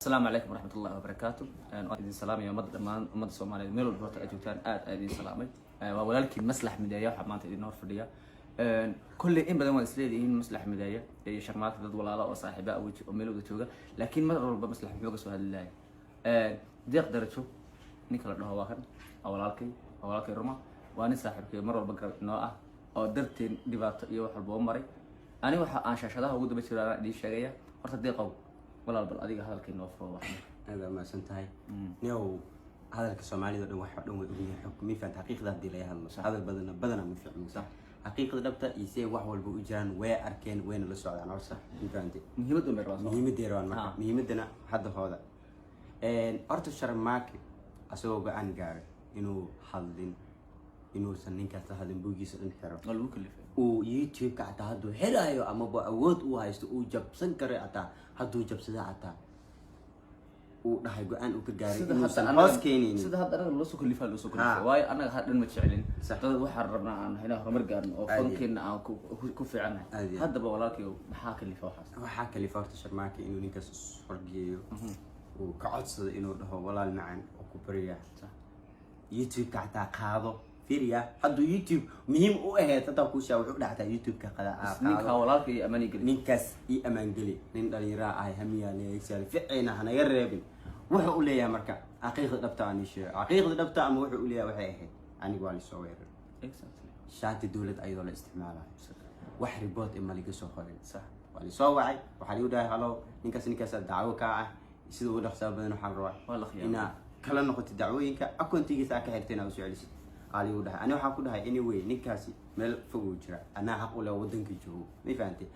السلام عليكم ورحمة الله وبركاته. أنا أدين سلام يا مد الصومالية ميلو البرت أجوتان أدين سلامي ولكن مسلح مدايا وحمانت إدين نور فرديا كل إن بدل ما يسلي إن مسلح مدايا شرمات ضد ولا لا وصاحبه أو ميلو ذا لكن مرة ربما مسلح بيوقس وهالله دي أقدر تشوف نيكل إنه هو واحد أو لكن رما وأنا صاحب كي مرة بقرأ نوعه أو درتين دبات يوح البومري أنا وح عشان شذا هو ده بيصير دي شقية ورت دقيقة ولا بل أديك هذا الكلام فهو هذا ما سنتهي نيو هذا الكسومالي ده واحد دون حكمي في حقيقة ده دي ليها هذا بدنا مفهوم صح حقيقة ده بتا يسوي واحد والبوجان وأركان وين اللي سوى أنا عارفه مفهمتي مهم ديران ما مهم دنا هذا هذا أرت الشرم معك أسوق عن جار إنه حلين إنه سنين كذا هذين بوجيس الانحراف ويوتيوب كعتا هادو هرايو أما بأود وهايستو وجب سنكر عتا هادو جب سدا عتا وده هيجوان وكجاري إنه سنحاس كينين سدا هذا أنا لسه كل فعل لسه كل فعل واي أنا هذا المتشعلين ترى وحررنا عن هنا رمرجان أو فنكين أو كوفي عنه هذا بقولك يو حاك اللي فوحس وحاك اللي فوحس شرماكي إنه نكس فرجيو وكعدس إنه ده ولا المعن وكبرية يوتيوب كعتا قاضو فيريا هذا يوتيوب مهم وإيه تتوقع وحول حتى يوتيوب كقلا نيك هؤلاء أماني قلي نيكاس أمان قلي نندري راعي همية ليسال فعنا هنا يربين وحول لي يا مركا حقيقة دبتاني شيء حقيقة دبتان وحول لي وحيه أنا قالي صوير شات الدولة أيضا الاستعمال وحربات إما لقى سوخرين صح والي صوعي وحليو ده هلو نيكاس الدعوة كاعه يصيروا ده حساب بينه حروح والله خير إن كلا نقطة الدعوة إنك أكون تيجي ساكه حرتين أو سؤال علي وده أنا وحكوا ده anyway نكاسي مل فوجرا أنا حقول له ودنك جو ما فهمتي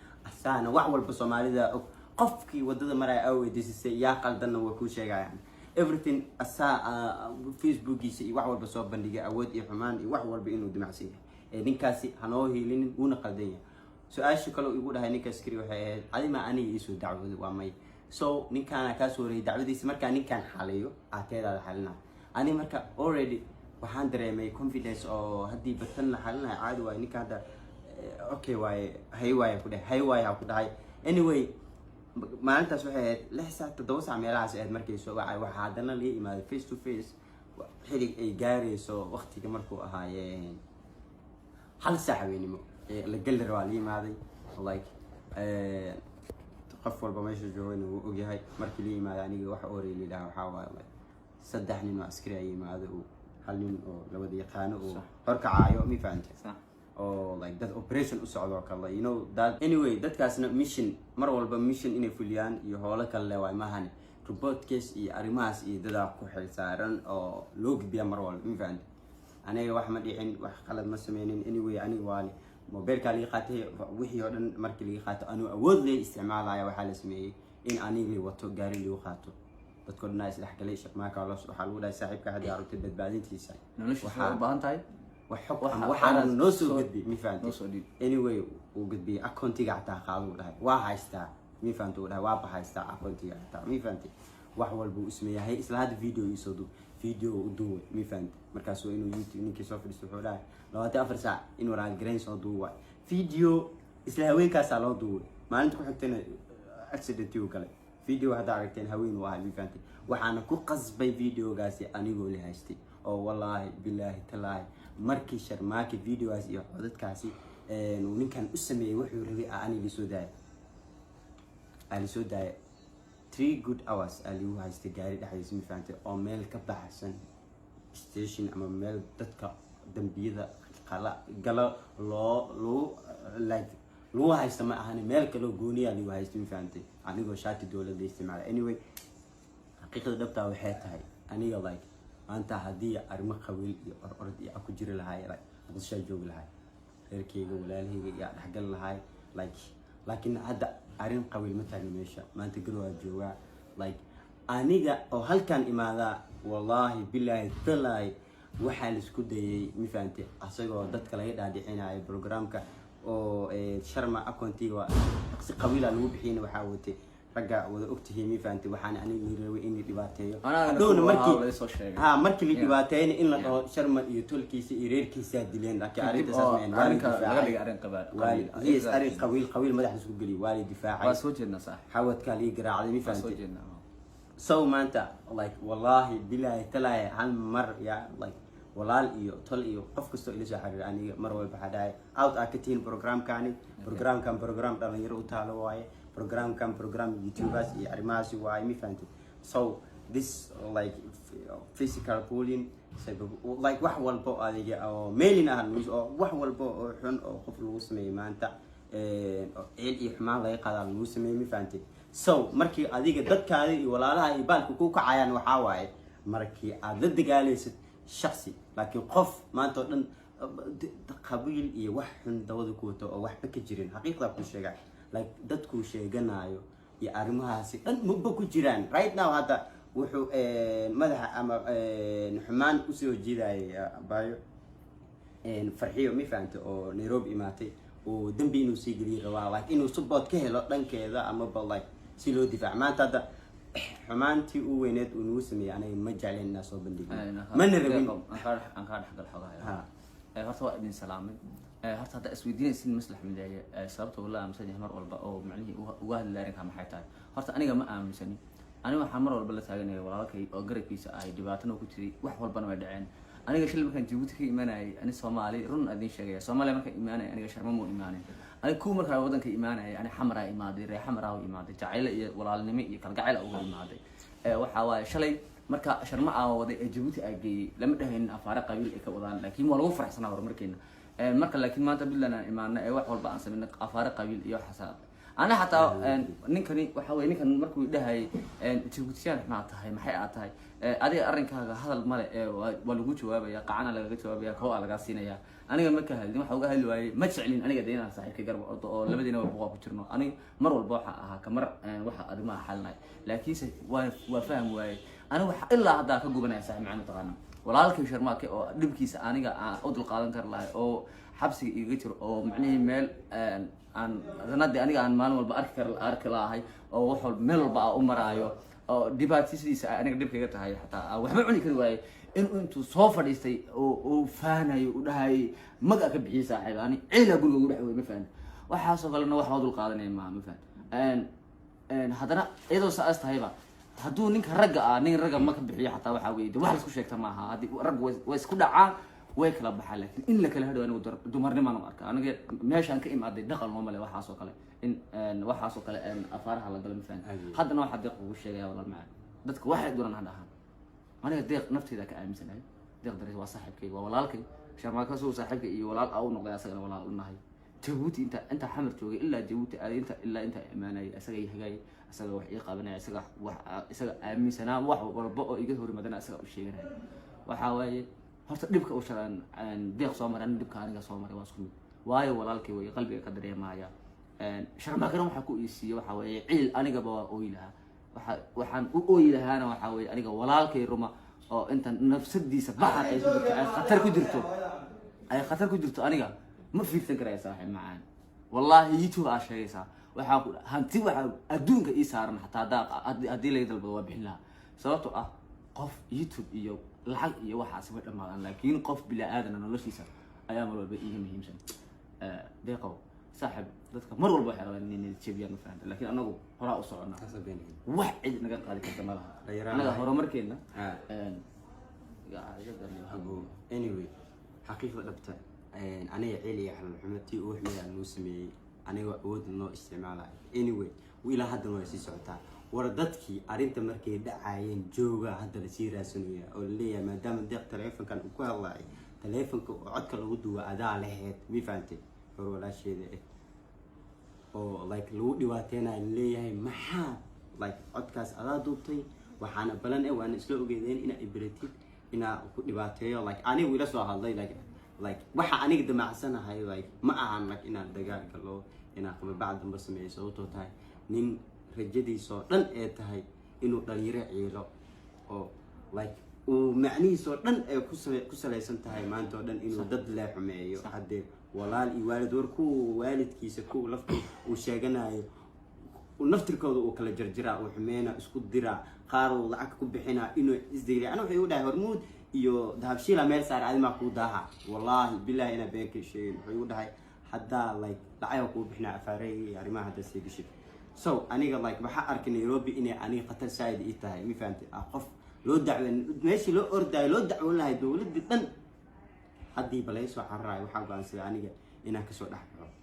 أنا وعول بصومالي ده قفكي ودده مرة أوي ديس يا قلدنا وكل شيء يعني everything فيسبوك يسي وعول بصوب بندقة أود يفهمان وعول بإنه دمعسيه نكاسي هنوه لين ونقديه سؤال شكله يقول ده نكاس كريو هاي عادي ما أنا يسوي دعوة وامي نكان كاسوري دعوة دي سمر كان نكان حاليو أعتقد على حالنا أنا مركا already waxaan dareemay confidence oo hadii batan la xalina caadi waa ninka hada okay way hay way ku dhahay anyway maalintaas waxay ahayd 6 saac 7 saac meelahaas ahayd markay soo wacay waxa hadana la yimaado face to face xilig ay gaarayso waqtiga markuu ahaayeen hal saac weynimo la gal rawaa la yimaaday like qof walba meesha joogo inuu og yahay markii la yimaado aniga wax oorey leeyahay waxa waa saddex nin oo askari ay yimaado halin oo labada yaqaan oo horkacaayo mi fahanti oo like that operation u socdo kala you know that anyway dadkaasna mission mar walba mission inay fuliyaan iyo hawlo kale way maahan report case iyo arimaas iyo dada ku xilsaaran oo loo gudbiya mar walba mi fahanti aniga wax ma dhicin wax qalad ma sameeynin anyway aniga waali mobilka li qaatay wixii oo dhan markii li qaato anu awood leh isticmaalaya waxa la sameeyay in aniga li wato gaari li qaato dadku naas dhaxgalay shaqmaaka waxa lagu dhahay saaxiibka hadii aragtay badbaadintiisa waxa u baahan tahay waxaan noo soo gudbi mi fahanti anyway uu gudbi accountiga taa qaado dhahay waa haystaa mi fahanti uu dhahay waa haystaa accountiga taa mi fahanti wax walba uu ismeeyahay isla hada video u duubo mi fahanti markaas waa inuu youtube ninkii soo fadhiisto wuxuu dhahay 24 saac inuu raad gareyn soo duubo video isla haweenkaas loo duubo maalinta ku xigtana accident uu galay فيديو هذا عرفتين هوين واحد بيفانتي وحنا كل قصبي فيديو قاسي أنا قولي هاستي أو والله بالله تلاي مركي شرماكي فيديو قاسي حدث كاسي ونين كان أسمي وحي ربي أنا اللي سوداي 3 good hours اللي هو هاستي قاري ده حيسمي فانتي أو ميل كبحسن ستيشن أما ميل تتك دنبيذا قلا لو لايك لو هايست ما أنا مالك لو جوني اللي هو هايست مفهمتي أنا جو شاتي دولة دي استعمال anyway حقيقة دبتها وحياتها أنا like أنت هدية أرمى خويل أرضي أكو جري لهاي like هذا الشيء جوج لهاي غير كي ولا هي يعني حق لهاي like لكن هذا أرين قوي مثلا ماشى ما أنت قلوا جوا like أنا جا أو هل كان إماذا والله بالله تلاي وحال سكودي مفهمتي أصيغو دتك لا يدعي حين أي برنامج oo sharma accounti waa si qabiil ah lagu bixin waxa wate raga wada ogtahay mi faanti waxaan aniga niiraway in dhibaateeyo doona markii la dhibaateeyay in la dhaho sharma iyo tolkiisa iyo reerkiisa dileen laakiin arinta sameeyeen laga dhigay arin qabiil madax isku gali waali difaacay waa soo jeedna sax xawadka li garaacday mi faanti so maanta like wallahi billahi talaahi hal mar ya like walaal iyo tol iyo qof kasto ila soo xiriir aniga mar walba waxa dhahay out akatiin programkani program dhalinyaro u taalo waaye program YouTubers iyo arrimahaasi waaye mi fahanti so this like physical bullying like wax walbo adiga oo mailing ah oo wax walbo oo xun oo qof lagu sameeyo maanta ceel iyo xumaan laga qadaa lagu sameeyo mi fahanti so markii adiga dadkaada iyo walaalaha iyo baalku ku kacayaan waxa waaye markii aad la dagaalaysid shakhsi laakiin qof maanta oo dhan qabiil iyo wax xun dawada ku wato oo waxba ka jirin xaqiiqda ku sheegay like dadku sheeganayo iyo arrimahaasi dhan maba ku jiraan right now hadda wuxuu madaxa ama xumaan u soo jiiday baayo farxiyo mi fahanto oo Nairobi imaatay oo dambi inuu sii geliyo rabaa like inuu support ka helo dhankeeda ama like si loo difaac maanta hadda xumaantii uu weyneed uu nuu sameeyay aniga ma jecleen inaan soo bandhigo mana rabin aan ka dhaxgal xogahay horta waa idin salaamay horta hadda isweydiinaysin maslax mideeye sababta wala aaminsan yahay mar walba oo macnihi uga hadlay arrinka maxay tahay horta aniga ma aaminsani aniga waxaan mar walba la taaganahay walaalkay oo garabkiisa ay dhibaatana ku jiray wax walbana way dhaceen aniga shil markaan Djibouti ka imaanay ani Soomaali run adin sheegay Soomaaliya markaan imaanay aniga sharma mu imaanay ani ku markaa wadanka imaanay ani xamara imaaday reey xamara u imaaday jacayl iyo walaalnimo iyo kalgacayl ugu imaaday waxa waaye shalay marka sharma aa waday Djibouti ay geeyay lama dhahayn afaara qabiil ay ka wadaan laakiin waa lagu faraxsanaa horumarkeena marka laakiin maanta bilan aan imaanay wax walba aan sameeyay afaara qabiil iyo xasaab أنا حتى نكني وحوي نكن مركو ده هاي تجوتيان ما تهاي ما حي أتهاي أدي أرنك هذا المال والوجود شوابه يا قعنا لقيت شوابه يا كوا على قاسينا يا أنا جم مكة هذي ما حوجها هالواي ما تشعلين أنا قدينا صحيح كجرب أو لما دينا بقوا بتشرنا أنا مر والباحة كمر واحد أدي ما حلنا لكن وفهم واي أنا إلا هذا كجوبنا يساهم معنا طبعا ولا لك شرماك أو لبكيس أنا أدل قادم كرلا أو حبسي يجتر أو معني مال aan ranadi aniga aan maalin walba arki lahay oo wax walba meel walba u maraayo oo dhibaatadiisa aniga dhibkayga tahay xataa waxba cuni kari waayay intuu soo fadhiistay oo faanayo u dhahay maga ka bixiyay saaxiib ani ciila guriga ugu dhaxway ma faan waxaasoo kalena wax wada qaadanay ma faan hadana iyadoo saas tahayba hadduu ninka ragga nin ragga ma ka bixiyo xataa waxa weeyay wax la isku sheegta maaha hadii rag way isku dhacaan way kala baxaa laakiin in la kala hadho anigu dumarnimo ma arka aniga meeshaan ka imaaday dhaqan oo male waxaasoo kale in waxaasoo kale afaaraha la galo mafaan haddana waxa deeq ugu sheegaya walaal macaan dadka waxay duran hadhahan aniga deeq nafteeda ka aaminsanahay deeq daris waa saaxiibkay waa walaalkay sharmaaka soo saaxiibkay iyo walaal aa u noqday asagana walaal u nahay Djibouti inta xamar joogay ilaa Djibouti inta imaanay asaga yahagay asaga wax ii qabanay asaga aaminsanaa wax walba oo iga horimadana asaga u sheeganay waxa waaye horta dhibka u sharaan deeq soo maran dhibka aniga soo maray waa isku mid waayo walaalkay way qalbiga ka dareemaya sharmaakana waxa ku iisiyo waxa weeye ciil aniga baa ooyilaha waxaan u ooyilahaana waxa weeye aniga walaalkay ruma oo inta nafsadiisa baxar ay khatar ku jirto aniga ma fiirsan karay saaxiib macaan wallahi YouTube aa sheegaysa waxa ku hanti waxa adduunka ii saaran xataa hadii la dalbado waa bixin lahaa sababtoo ah qof YouTube iyo lacag iyo waxaas way dhamaadaan laakiin qof bila aadan noloshiisa ayaa mar walba iiga muhiimsan deeqo saaxiib dadka mar walba waxay rabaan inay jabiyaan faanta laakiin anagu hore u soconaa wax cid naga qaadi karta ma laha anaga horumarkeena anyway xaqiiqda dhabta aniga celiya xal xumatii oo waxmeeyaan noo sameeyay aniga awood noo isticmaalay anyway wiila hadda way sii socotaa war dadkii arinta markay dhacayeen jooga hadda la sii raasanaya oo leeyahay maadaama deeq telefonkan uu ku hadlay telefonka codka lagu duwa adaa lahayd mi faantay hor walaasheeda oo like lagu dhibaateenay leeyahay maxaa like codkaas adaa duubtay waxaana balan waan isla ogeedeen ina ibratid ina ku dhibaateeyo like anigu ila soo hadlay like waxa aniga damacsanahay like ma ahan like ina dagaal galo ina qaba bacd damba sameeyo sababtoo tahay nin rajadiisa dhan ee tahay inuu dhalinyaro ciilo oo like uu macnihiisa dhan ee ku salaysan tahay maanta oo dhan inuu dad la xumeeyo hadee walaal iyo waalid warku waalidkiisa ku laftu uu sheeganayo uu naftirkooda uu kala jarjira uu xumeena isku dira qaar uu lacag ku bixina inuu isdiray ana wuxuu dhahay hormuud iyo dahabshiila meel saar adima ku daaha wallahi billahi ina beenka sheegay wuxuu dhahay hadda like lacag ku bixina afaaray arrimaha hadda sii gashay so aniga like waxaa arkay Nairobi inay aniga khatar saaid ii tahay ma fahamtay qof loo dacweyn meeshii loo ordayo loo dacweyn lahay dowladda dhan haddii baleysoo carraay waxaa go'aansaday aniga inaan kasoo dhex baxo